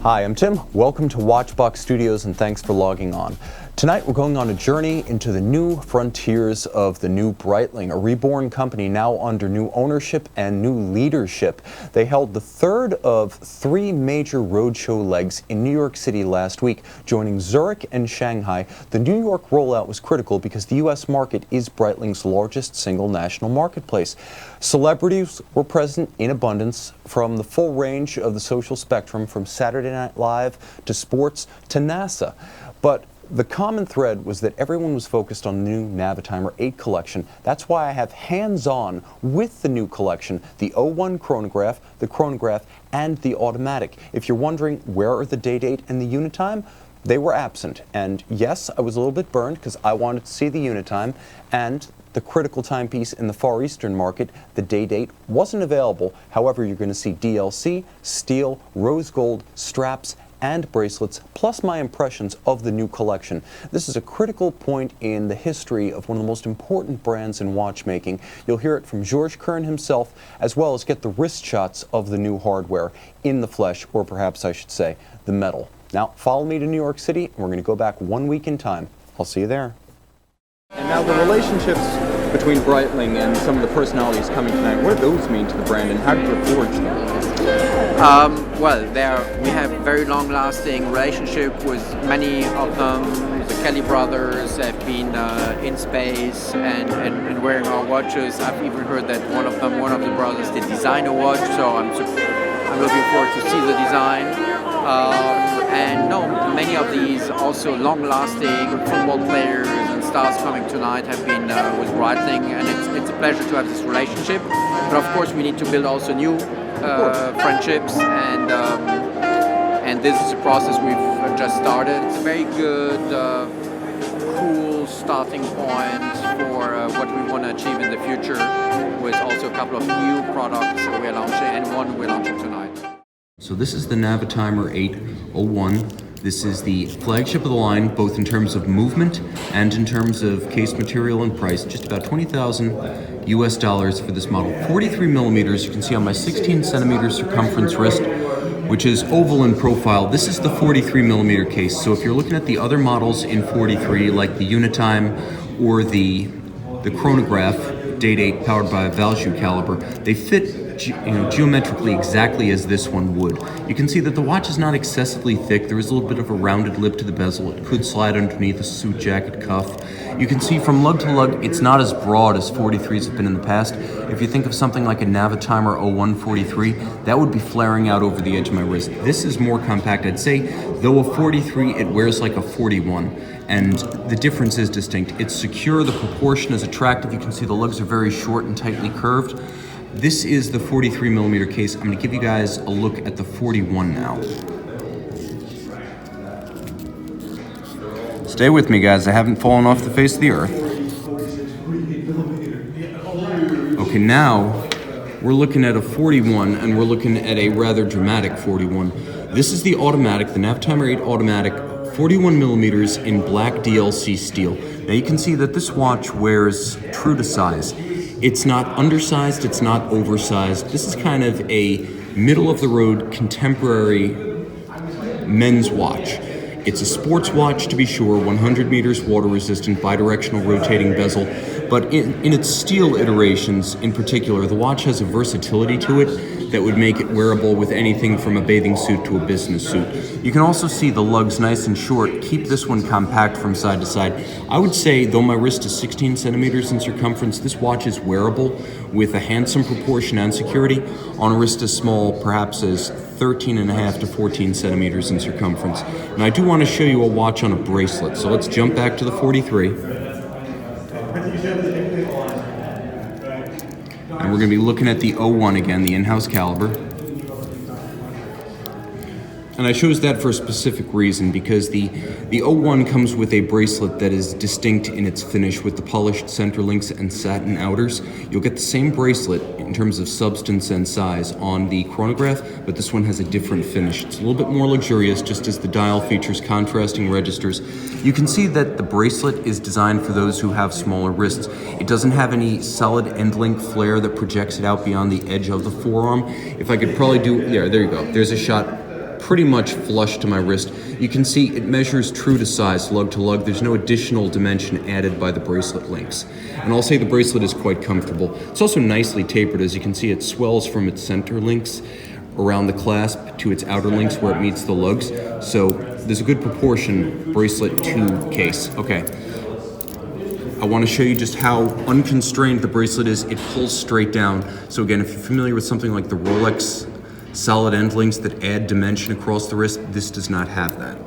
Hi, I'm Tim. Welcome to Watchbox Studios and thanks for logging on. Tonight we're going on a journey into the new frontiers of the new Breitling, a reborn company now under new ownership and new leadership. They held the third of three major roadshow legs in New York City last week, joining Zurich and Shanghai. The New York rollout was critical because the U.S. market is Breitling's largest single national marketplace. Celebrities were present in abundance from the full range of the social spectrum, from Saturday Night Live to sports to NASA. But the common thread was that everyone was focused on the new Navitimer 8 collection. That's why I have hands-on with the new collection, the 01 chronograph, the chronograph, and the automatic. If you're wondering where are the day date and the unit time, they were absent. And yes, I was a little bit burned because I wanted to see the unit time, and the critical timepiece in the Far Eastern market, the day date, wasn't available. However, you're going to see DLC, steel, rose gold, straps, and bracelets, plus my impressions of the new collection. This is a critical point in the history of one of the most important brands in watchmaking. You'll hear it from Georges Kern himself, as well as get the wrist shots of the new hardware in the flesh, or perhaps I should say, the metal. Now, follow me to New York City, and we're going to go back 1 week in time. I'll see you there. And now the relationships between Breitling and some of the personalities coming tonight, what do those mean to the brand, and how did you forge them? Well, we have very long-lasting relationship with many of them. The Kelly brothers have been in space and wearing our watches. I've even heard that one of the brothers did design a watch, so I'm looking forward to see the design. And no, many of these also long-lasting football players and stars coming tonight have been with Breitling, and it's a pleasure to have this relationship. But of course, we need to build also new friendships, and this is a process we've just started. It's a very good, cool starting point for what we want to achieve in the future, with also a couple of new products we're launching, and one we're launching tonight. So this is the Navitimer 801. This is the flagship of the line, both in terms of movement and in terms of case material and price. Just about $20,000 US for this model. 43 millimeters, you can see on my 16 centimeter circumference wrist, which is oval in profile. This is the 43 millimeter case. So if you're looking at the other models in 43, like the Unitime or the chronograph, Date 8 powered by a Valjoux caliber, they fit geometrically exactly as this one would. You can see that the watch is not excessively thick. There is a little bit of a rounded lip to the bezel. It could slide underneath a suit jacket cuff. You can see from lug to lug, it's not as broad as 43s have been in the past. If you think of something like a Navitimer 0143, that would be flaring out over the edge of my wrist. This is more compact. I'd say, though a 43, it wears like a 41. And the difference is distinct. It's secure, the proportion is attractive. You can see the lugs are very short and tightly curved. This is the 43 millimeter case. I'm going to give you guys a look at the 41 now. Stay with me, guys. I haven't fallen off the face of the earth. Okay, now we're looking at a 41, and we're looking at a rather dramatic 41. This is the automatic, the Navitimer 8 automatic, 41 millimeters in black DLC steel. Now you can see that this watch wears true to size. It's not undersized, it's not oversized. This is kind of a middle-of-the-road contemporary men's watch. It's a sports watch, to be sure, 100 meters water-resistant, bidirectional rotating bezel, but in its steel iterations in particular, the watch has a versatility to it that would make it wearable with anything from a bathing suit to a business suit. You can also see the lugs nice and short, keep this one compact from side to side. I would say, though my wrist is 16 centimeters in circumference, this watch is wearable with a handsome proportion and security on a wrist as small, perhaps as 13.5 to 14 centimeters in circumference. And I do want to show you a watch on a bracelet, so let's jump back to the 43. And we're going to be looking at the 01 again, the in-house caliber. And I chose that for a specific reason, because the 01 comes with a bracelet that is distinct in its finish with the polished center links and satin outers. You'll get the same bracelet in terms of substance and size on the chronograph, but this one has a different finish. It's a little bit more luxurious, just as the dial features contrasting registers. You can see that the bracelet is designed for those who have smaller wrists. It doesn't have any solid end link flare that projects it out beyond the edge of the forearm. If I could probably do, yeah, there you go. There's a shot pretty much flush to my wrist. You can see it measures true to size, lug to lug. There's no additional dimension added by the bracelet links. And I'll say the bracelet is quite comfortable. It's also nicely tapered. As you can see, it swells from its center links around the clasp to its outer links where it meets the lugs. So there's a good proportion bracelet to case. Okay. I want to show you just how unconstrained the bracelet is. It pulls straight down. So again, if you're familiar with something like the Rolex solid end links that add dimension across the wrist, this does not have that.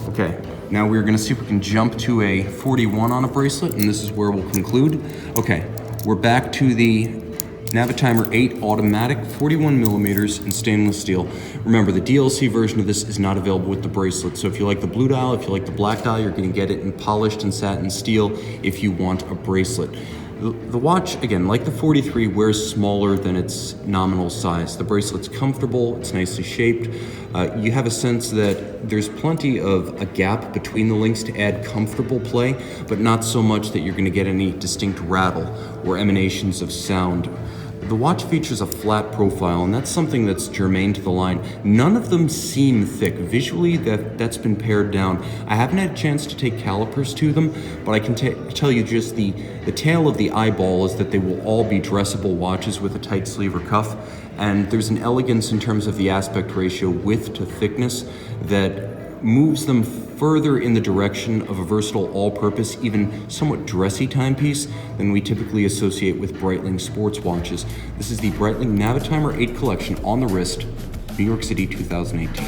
Okay, now we're gonna see if we can jump to a 41 on a bracelet, and this is where we'll conclude. Okay, we're back to the Navitimer 8 automatic, 41 millimeters in stainless steel. Remember, the DLC version of this is not available with the bracelet. So if you like the blue dial, if you like the black dial, you're gonna get it in polished and satin steel if you want a bracelet. The watch, again, like the 43, wears smaller than its nominal size. The bracelet's comfortable, it's nicely shaped. You have a sense that there's plenty of a gap between the links to add comfortable play, but not so much that you're gonna get any distinct rattle or emanations of sound. The watch features a flat profile, and that's something that's germane to the line. None of them seem thick. Visually, that's been pared down. I haven't had a chance to take calipers to them, but I can tell you just the tale of the eyeball is that they will all be dressable watches with a tight sleeve or cuff, and there's an elegance in terms of the aspect ratio width to thickness that moves them further in the direction of a versatile all-purpose, even somewhat dressy timepiece than we typically associate with Breitling sports watches. This is the Breitling Navitimer 8 collection on the wrist, New York City 2018.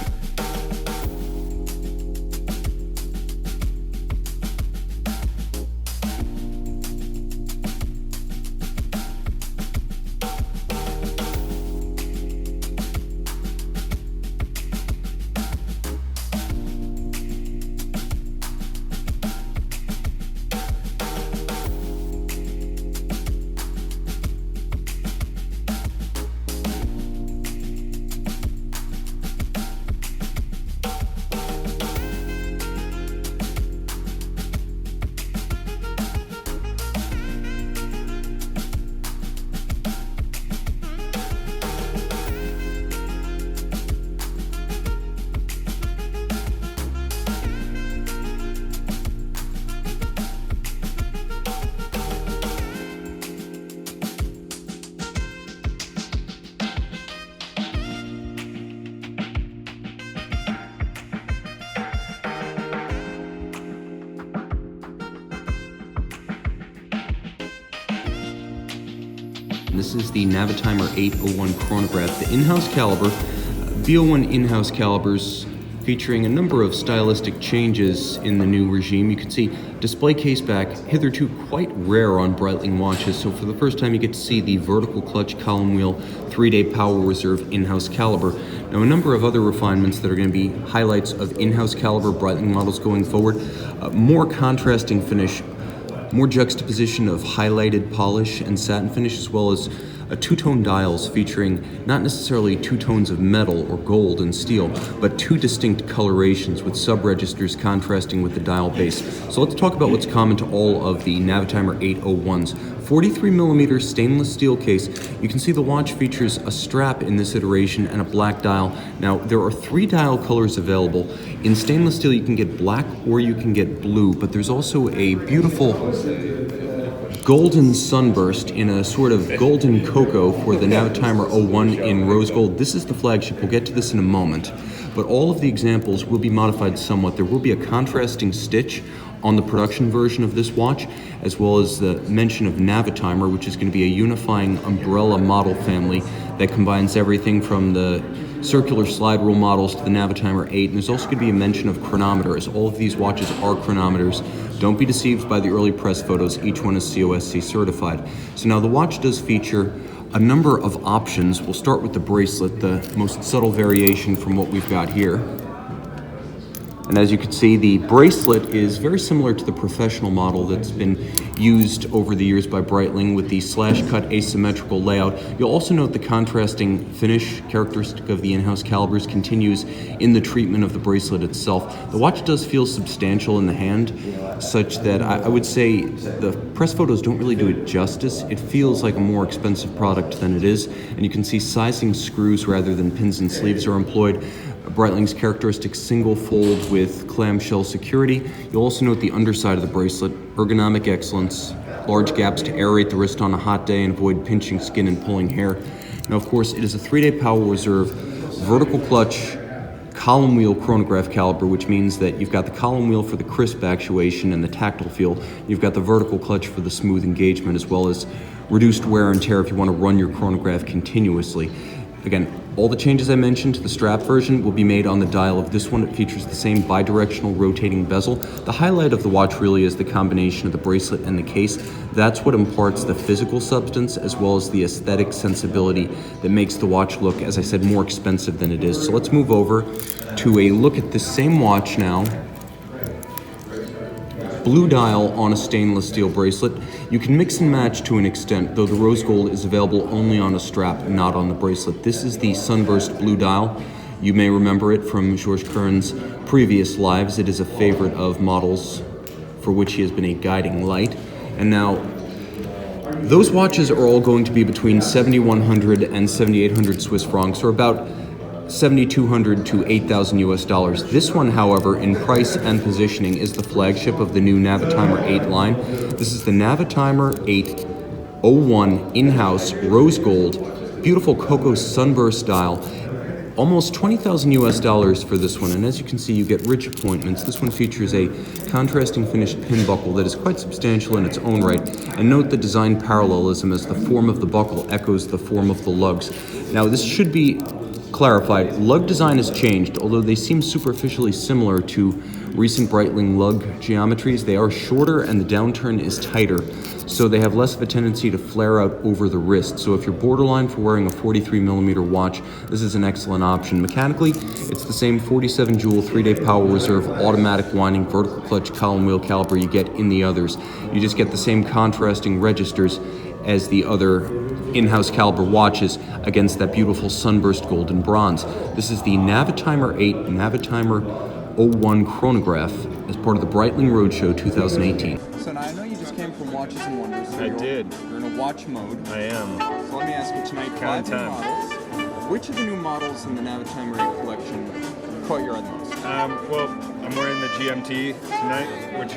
This is the Navitimer 801 chronograph, the in-house caliber. V01 in-house calibers featuring a number of stylistic changes in the new regime. You can see display case back, hitherto quite rare on Breitling watches, so for the first time you get to see the vertical clutch column wheel 3-day power reserve in-house caliber. Now a number of other refinements that are going to be highlights of in-house caliber Breitling models going forward. More contrasting finish, more juxtaposition of highlighted polish and satin finish, as well as two-tone dials featuring not necessarily two tones of metal or gold and steel, but two distinct colorations with sub-registers contrasting with the dial base. So let's talk about what's common to all of the Navitimer 801s. 43mm stainless steel case. You can see the watch features a strap in this iteration and a black dial. Now, there are 3 dial colors available. In stainless steel, you can get black or you can get blue, but there's also a beautiful golden sunburst in a sort of golden cocoa for the Navitimer 01 in rose gold. This is the flagship. We'll get to this in a moment. But all of the examples will be modified somewhat. There will be a contrasting stitch on the production version of this watch, as well as the mention of Navitimer, which is going to be a unifying umbrella model family that combines everything from the circular slide rule models to the Navitimer 8. And there's also going to be a mention of chronometer, as all of these watches are chronometers. Don't be deceived by the early press photos. Each one is COSC certified. So now the watch does feature a number of options. We'll start with the bracelet, the most subtle variation from what we've got here. And as you can see, the bracelet is very similar to the professional model that's been used over the years by Breitling with the slash-cut asymmetrical layout. You'll also note the contrasting finish characteristic of the in-house calibers continues in the treatment of the bracelet itself. The watch does feel substantial in the hand, such that I would say the press photos don't really do it justice. It feels like a more expensive product than it is, and you can see sizing screws rather than pins and sleeves are employed. Breitling's characteristic single fold with clamshell security. You'll also note the underside of the bracelet, ergonomic excellence, large gaps to aerate the wrist on a hot day and avoid pinching skin and pulling hair. Now, of course, it is a 3-day power reserve, vertical clutch, column wheel chronograph caliber, which means that you've got the column wheel for the crisp actuation and the tactile feel. You've got the vertical clutch for the smooth engagement, as well as reduced wear and tear if you want to run your chronograph continuously. Again, all the changes I mentioned to the strap version will be made on the dial of this one. It features the same bidirectional rotating bezel. The highlight of the watch really is the combination of the bracelet and the case. That's what imparts the physical substance as well as the aesthetic sensibility that makes the watch look, as I said, more expensive than it is. So let's move over to a look at this same watch now. Blue dial on a stainless steel bracelet. You can mix and match to an extent, though the rose gold is available only on a strap, not on the bracelet. This is the sunburst blue dial. You may remember it from Georges Kern's previous lives. It is a favorite of models for which he has been a guiding light. And now, those watches are all going to be between 7,100 and 7,800 Swiss francs, or about 7,200 to 8,000 US dollars. This one, however, in price and positioning, is the flagship of the new Navitimer 8 line. This is the Navitimer 801 in-house rose gold, beautiful cocoa sunburst dial. Almost 20,000 US dollars for this one, and as you can see, you get rich appointments. This one features a contrasting finished pin buckle that is quite substantial in its own right, and note the design parallelism as the form of the buckle echoes the form of the lugs. Now, this should be clarified. Lug design has changed, although they seem superficially similar to recent Breitling lug geometries. They are shorter and the downturn is tighter, so they have less of a tendency to flare out over the wrist. So if you're borderline for wearing a 43mm watch, this is an excellent option. Mechanically, it's the same 47 jewel 3-day power reserve automatic winding vertical clutch column wheel caliber you get in the others. You just get the same contrasting registers as the other in-house caliber watches against that beautiful sunburst gold and bronze. This is the Navitimer 8 Navitimer 01 chronograph as part of the Breitling Roadshow 2018. So now I know you just came from Watches and Wonders. So I did. You're in a watch mode. I am. So let me ask you tonight, 5 new models. Which of the new models in the Navitimer 8 collection caught your eye the most? Well, I'm wearing the GMT tonight, which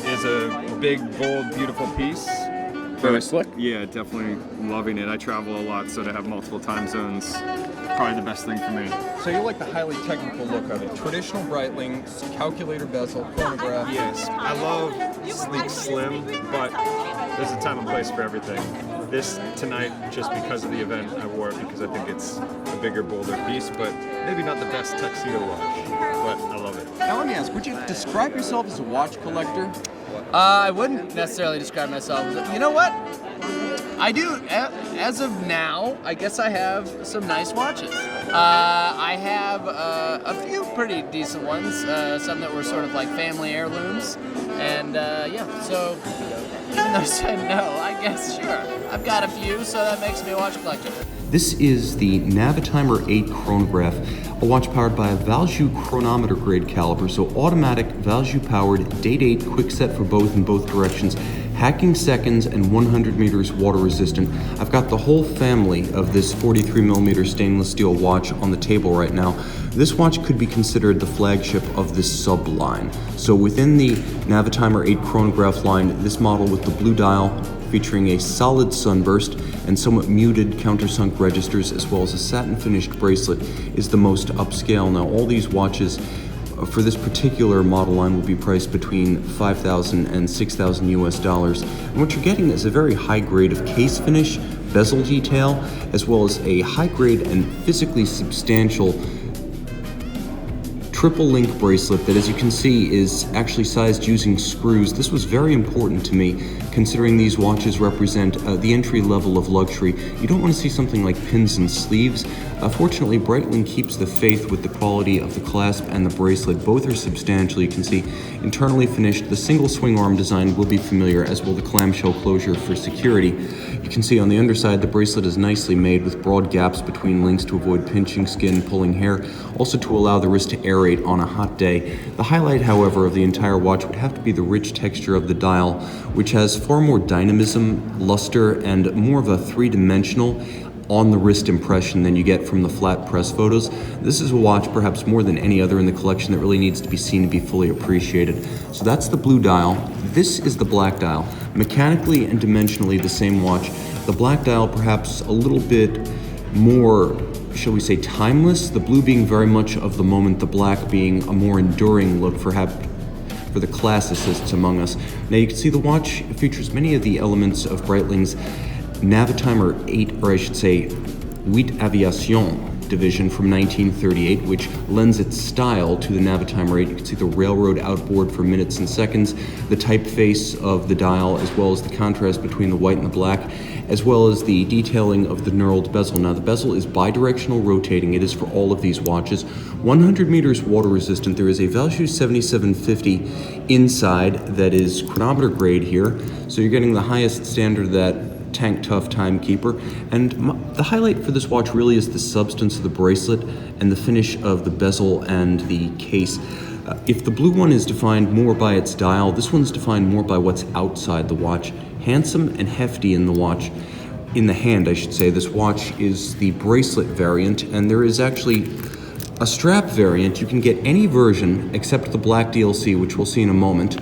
is a big, bold, beautiful piece. Very slick. Yeah, definitely loving it. I travel a lot, so to have multiple time zones, probably the best thing for me. So you like the highly technical look of it. Traditional Breitling, calculator bezel, chronograph. Yes, I love sleek, slim, but there's a time and place for everything. This tonight, just because of the event, I wore it because I think it's a bigger, bolder piece, but maybe not the best tuxedo watch, but I love it. Now let me ask, would you describe yourself as a watch collector? I wouldn't necessarily describe myself as you know what? I do. As of now, I guess I have some nice watches. I have a few pretty decent ones, some that were sort of like family heirlooms, and yeah, so even though I said no, I guess sure. I've got a few, so that makes me a watch collector. This is the Navitimer 8 chronograph, a watch powered by a Valjoux chronometer grade caliber, so automatic Valjoux powered date 8 quick set for both in both directions, hacking seconds and 100 meters water resistant. I've got the whole family of this 43mm stainless steel watch on the table right now. This watch could be considered the flagship of this sub-line. So within the Navitimer 8 chronograph line, this model with the blue dial featuring a solid sunburst and somewhat muted countersunk registers as well as a satin finished bracelet is the most upscale. Now all these watches for this particular model line will be priced between 5,000 and 6,000 US dollars. And what you're getting is a very high grade of case finish, bezel detail, as well as a high grade and physically substantial triple link bracelet that, as you can see, is actually sized using screws. This was very important to me, considering these watches represent the entry level of luxury. You don't want to see something like pins and sleeves. Fortunately, Breitling keeps the faith with the quality of the clasp and the bracelet. Both are substantial. You can see internally finished. The single swing arm design will be familiar, as will the clamshell closure for security. You can see on the underside the bracelet is nicely made with broad gaps between links to avoid pinching skin, pulling hair, also to allow the wrist to aerate on a hot day. The highlight, however, of the entire watch would have to be the rich texture of the dial, which has far more dynamism, luster, and more of a three-dimensional, on-the-wrist impression than you get from the flat press photos. This is a watch, perhaps more than any other in the collection, that really needs to be seen to be fully appreciated. So that's the blue dial. This is the black dial. Mechanically and dimensionally the same watch. The black dial perhaps a little bit more, shall we say, timeless, the blue being very much of the moment, the black being a more enduring look for the classicists among us. Now you can see the watch features many of the elements of Breitling's Navitimer 8, or I should say 8 Aviation division from 1938, which lends its style to the Navitimer 8. You can see the railroad outboard for minutes and seconds, the typeface of the dial, as well as the contrast between the white and the black, as well as the detailing of the knurled bezel. Now the bezel is bidirectional rotating. It is for all of these watches. 100 meters water resistant. There is a Valjoux 7750 inside that is chronometer grade here, so you're getting the highest standard of that Tank Tough timekeeper. And the highlight for this watch really is the substance of the bracelet and the finish of the bezel and the case. If the blue one is defined more by its dial, this one's defined more by what's outside the watch. Handsome and hefty in the watch, in the hand I should say. This watch is the bracelet variant, and there is actually a strap variant. You can get any version except the black DLC, which we'll see in a moment,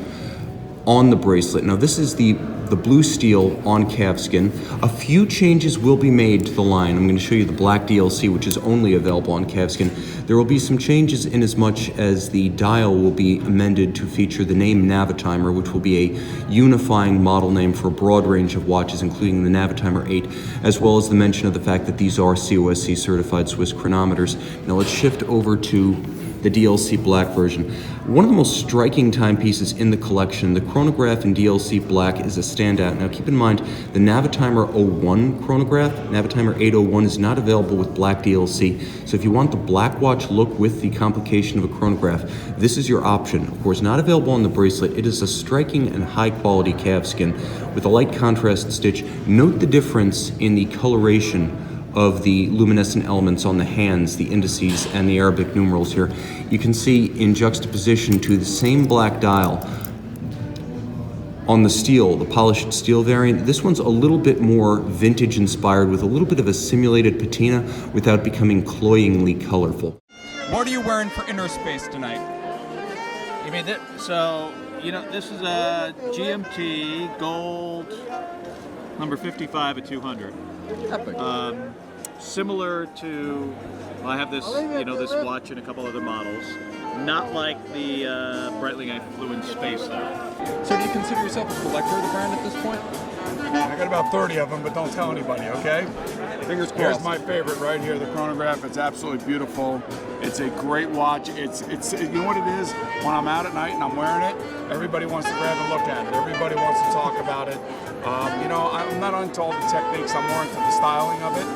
on the bracelet. Now this is the blue steel on calfskin. A few changes will be made to the line. I'm going to show you the black DLC, which is only available on calfskin. There will be some changes in as much as the dial will be amended to feature the name Navitimer, which will be a unifying model name for a broad range of watches, including the Navitimer 8, as well as the mention of the fact that these are COSC certified Swiss chronometers. Now let's shift over to the DLC black version. One of the most striking timepieces in the collection, the chronograph in DLC black, is a standout. Now keep in mind, the Navitimer 01 chronograph, Navitimer 801, is not available with black DLC. So if you want the black watch look with the complication of a chronograph, this is your option. Of course, not available on the bracelet. It is a striking and high quality calfskin with a light contrast stitch. Note the difference in the coloration of the luminescent elements on the hands, the indices, and the Arabic numerals here. You can see in juxtaposition to the same black dial on the steel, the polished steel variant, this one's a little bit more vintage inspired with a little bit of a simulated patina without becoming cloyingly colorful. What are you wearing for inner space tonight? You mean that? So, you know, this is a GMT gold number 55 at 200. Similar to, well, I have this, you know, this watch and a couple other models. Not like the Breitling I flew in space though. So do you consider yourself a collector of the brand at this point? I got about 30 of them, but don't tell anybody, okay? Fingers crossed. Here's my favorite right here, the chronograph. It's absolutely beautiful. It's a great watch. It's you know what it is? When I'm out at night and I'm wearing it, everybody wants to grab and look at it. Everybody wants to talk about it. You know, I'm not into all the techniques. I'm more into the styling of it.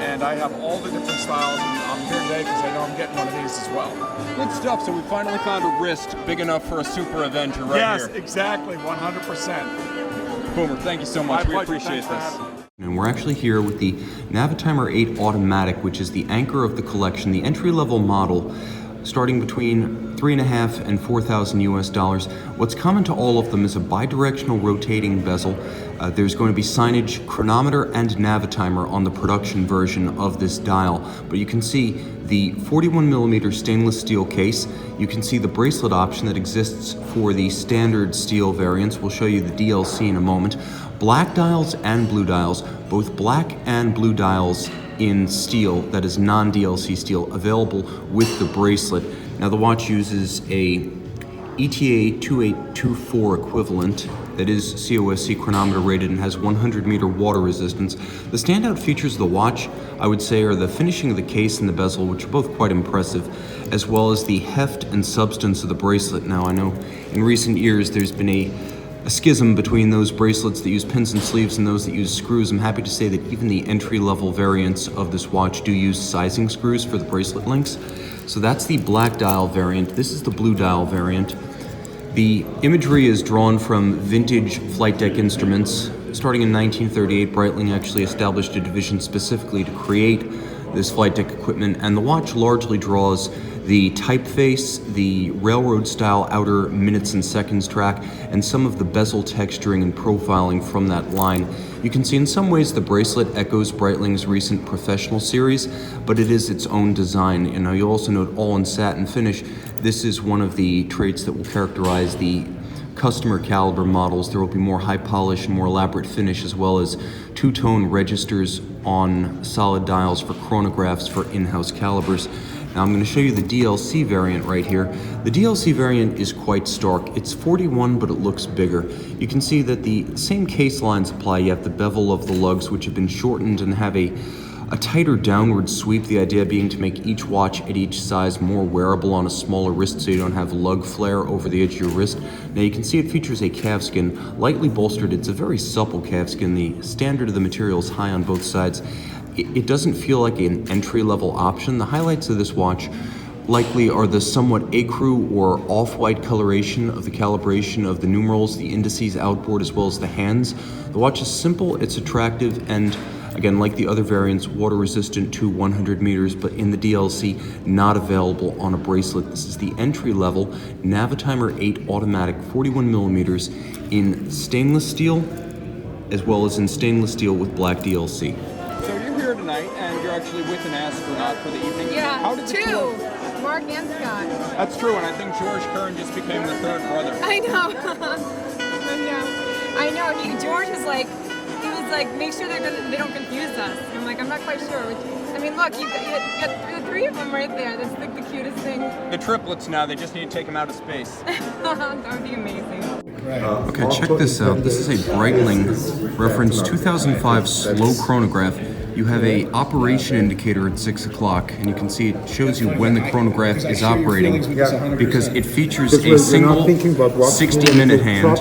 And I have all the different styles. And I'm here today because I know I'm getting one of these as well. Good stuff. So we finally found a wrist big enough for a Super Avenger right yes, here. Yes, exactly, 100%. Boomer, thank you so much. We appreciate this. And we're actually here with the Navitimer 8 Automatic, which is the anchor of the collection, the entry-level model, starting between $3,500 and $4,000 US. What's common to all of them is a bidirectional rotating bezel. There's going to be signage, chronometer, and Navitimer on the production version of this dial. But you can see the 41mm stainless steel case. You can see the bracelet option that exists for the standard steel variants. We'll show you the DLC in a moment. Black dials and blue dials, both black and blue dials in steel, that is non-DLC steel, available with the bracelet. Now the watch uses a ETA 2824 equivalent that is COSC chronometer rated and has 100-meter water resistance. The standout features of the watch, I would say, are the finishing of the case and the bezel, which are both quite impressive, as well as the heft and substance of the bracelet. Now I know in recent years there's been a schism between those bracelets that use pins and sleeves and those that use screws. I'm happy to say that even the entry-level variants of this watch do use sizing screws for the bracelet links. So that's the black dial variant. This is the blue dial variant. The imagery is drawn from vintage flight deck instruments. Starting in 1938, Breitling actually established a division specifically to create this flight deck equipment, and the watch largely draws the typeface, the railroad-style outer minutes and seconds track, and some of the bezel texturing and profiling from that line. You can see in some ways the bracelet echoes Breitling's recent professional series, but it is its own design. And now you'll also note all in satin finish. This is one of the traits that will characterize the customer caliber models. There will be more high polish and more elaborate finish, as well as two-tone registers on solid dials for chronographs for in-house calibers. Now I'm going to show you the DLC variant right here. The DLC variant is quite stark. It's 41, but it looks bigger. You can see that the same case lines apply. You have the bevel of the lugs, which have been shortened and have a tighter downward sweep, the idea being to make each watch at each size more wearable on a smaller wrist so you don't have lug flare over the edge of your wrist. Now you can see it features a calfskin, lightly bolstered. It's a very supple calfskin. The standard of the material is high on both sides. It doesn't feel like an entry-level option. The highlights of this watch likely are the somewhat ecru or off-white coloration of the calibration of the numerals, the indices outboard, as well as the hands. The watch is simple, it's attractive, and again, like the other variants, water resistant to 100 meters, but in the DLC, not available on a bracelet. This is the entry-level Navitimer 8 automatic 41 millimeters in stainless steel, as well as in stainless steel with black DLC. So you're here tonight, and you're actually with an astronaut for the evening. Yeah, How did two. Mark and Scott. That's true, and I think George Kern just became the third brother. I know. I know. George is like, he was like, make sure they don't confuse us. I'm like, I'm not quite sure. I mean, look, you got the three of them right there. That's like the cutest thing. The triplets now, they just need to take them out of space. That would be amazing. Okay, check this out. This is a Breitling reference 2005 slow chronograph. You have a operation indicator at 6 o'clock, and you can see it shows you when the chronograph is operating because it features a single 60-minute hand,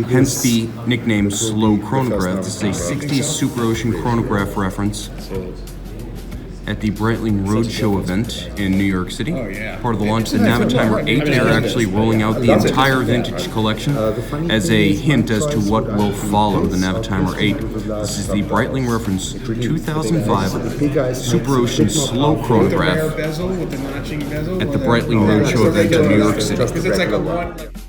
hence the nickname slow chronograph. This is a 60s Super Ocean chronograph reference at the Breitling roadshow event in New York City. Part of the launch of the Navitimer 8, they're actually rolling out the entire vintage collection as a hint as to what will follow the Navitimer 8. This is the Breitling reference 2005 Super Ocean slow chronograph at the Breitling roadshow event in New York City.